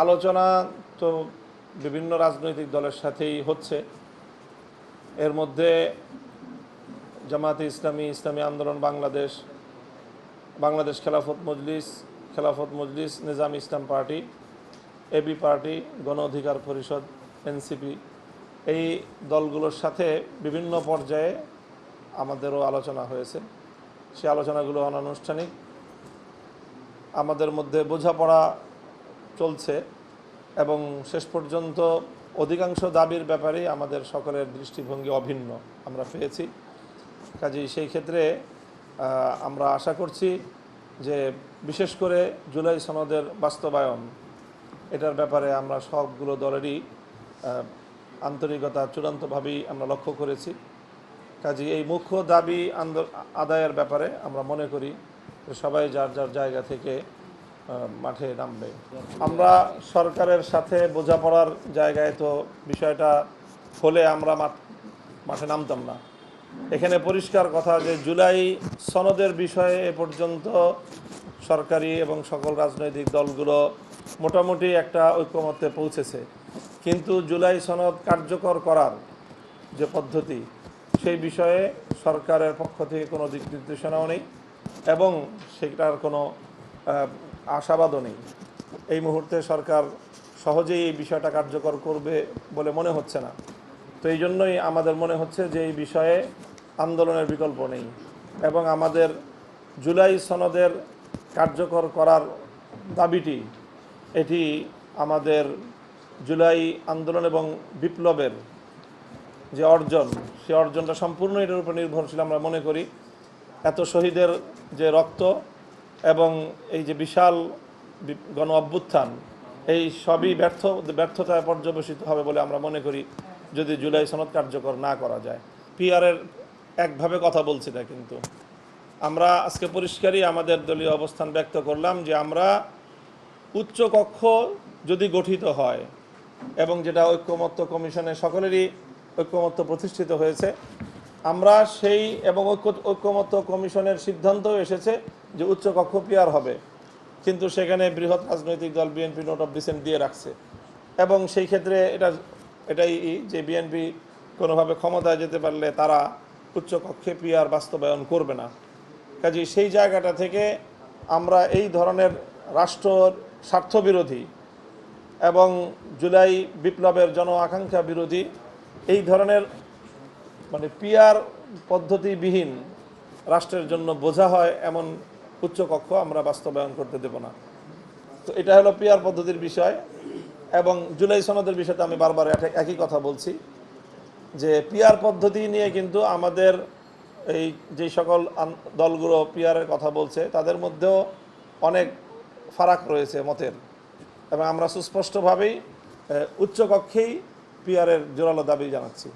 আলোচনা তো বিভিন্ন রাজনৈতিক দলের সাথেই হচ্ছে। এর মধ্যে জামায়াতে ইসলামী, ইসলামী আন্দোলন বাংলাদেশ, বাংলাদেশ খেলাফত মজলিস, নিজামী ইসলাম পার্টি, এবি পার্টি, গণ অধিকার পরিষদ, এনসিপি, এই দলগুলোর সাথে বিভিন্ন পর্যায়ে আমাদেরও আলোচনা হয়েছে। সেই আলোচনাগুলো অনানুষ্ঠানিক। আমাদের মধ্যে বোঝাপড়া চলছে এবং শেষ পর্যন্ত অধিকাংশ দাবির ব্যাপারেই আমাদের সকলের দৃষ্টিভঙ্গি অভিন্ন আমরা পেয়েছি। কাজেই সেই ক্ষেত্রে আমরা আশা করছি যে বিশেষ করে জুলাই সনদের বাস্তবায়ন, এটার ব্যাপারে আমরা সবগুলো দলেরই আন্তরিকতা চূড়ান্তভাবেই আমরা লক্ষ্য করেছি। কাজেই এই মুখ্য দাবি আদায়ের ব্যাপারে আমরা মনে করি যে সবাই যার যার জায়গা থেকে মাঠে নামবে। আমরা সরকারের সাথে বোঝাপড়ার জায়গায় তো বিষয়টা হলে আমরা মাঠে নামতাম না। এখানে পরিষ্কার কথা যে জুলাই সনদের বিষয়ে এ পর্যন্ত সরকারি এবং সকল রাজনৈতিক দলগুলো মোটামুটি একটা ঐক্যমত্যে পৌঁছেছে, কিন্তু জুলাই সনদ কার্যকর করার যে পদ্ধতি, সেই বিষয়ে সরকারের পক্ষ থেকে কোনো দিক নির্দেশনাও নেই এবং সেটার কোনো আশাবাদও নেই। এই মুহূর্তে সরকার সহজেই এই বিষয়টা কার্যকর করবে বলে মনে হচ্ছে না। তো এই জন্যই আমাদের মনে হচ্ছে যে এই বিষয়ে আন্দোলনের বিকল্প নেই এবং আমাদের জুলাই সনদের কার্যকর করার দাবিটি, এটি আমাদের জুলাই আন্দোলন এবং বিপ্লবের যে অর্জন, সেই অর্জনটা সম্পূর্ণ এটার উপর নির্ভরশীল আমরা মনে করি। এত শহীদের যে রক্ত এবং এই যে বিশাল গণ অভ্যুত্থান, এই সবই ব্যর্থতায় পর্যবসিত হবে বলে আমরা মনে করি যদি জুলাই সনদ কার্যকর না করা যায়। পিআরের একভাবে কথা বলছি না, কিন্তু আমরা আজকে পরিষ্কারই আমাদের দলীয় অবস্থান ব্যক্ত করলাম যে আমরা উচ্চ কক্ষ যদি গঠিত হয় এবং যেটা ঐক্যমত্য কমিশনে সকলেরই ঐক্যমত্য প্রতিষ্ঠিত হয়েছে, আমরা সেই এবং ঐক্যমত্য কমিশনের সিদ্ধান্তও এসেছে যে উচ্চ কক্ষ পিআর হবে, কিন্তু সেখানে বৃহৎ রাজনৈতিক দল বিএনপি নোট অফ ডিসেন্ট দিয়ে রাখছে এবং সেই ক্ষেত্রে এটাই যে বিএনপি কোনোভাবে ক্ষমতায় যেতে পারলে তারা উচ্চকক্ষে পিআর বাস্তবায়ন করবে না। কাজেই সেই জায়গাটা থেকে আমরা এই ধরনের রাষ্ট্র স্বার্থবিরোধী এবং জুলাই বিপ্লবের জন আকাঙ্ক্ষা বিরোধী এই ধরনের পিআর পদ্ধতিবিহীন রাষ্ট্রের জন্য বোঝা হয় এমন উচ্চকক্ষ আমরা বাস্তবায়ন করতে দেব না। তো এটা হলো পিআর পদ্ধতির বিষয়। এবং জুলাই সনদের বিষয়তে আমি বারবার একই কথা বলছি যে পিআর পদ্ধতি নিয়ে কিন্তু আমাদের এই যে সকল দলগুলো পিআরের কথা বলছে তাদের মধ্যেও অনেক ফারাক রয়েছে মতের, এবং আমরা সুস্পষ্টভাবেই উচ্চকক্ষেই পিআরের জোরালো দাবি জানাচ্ছি।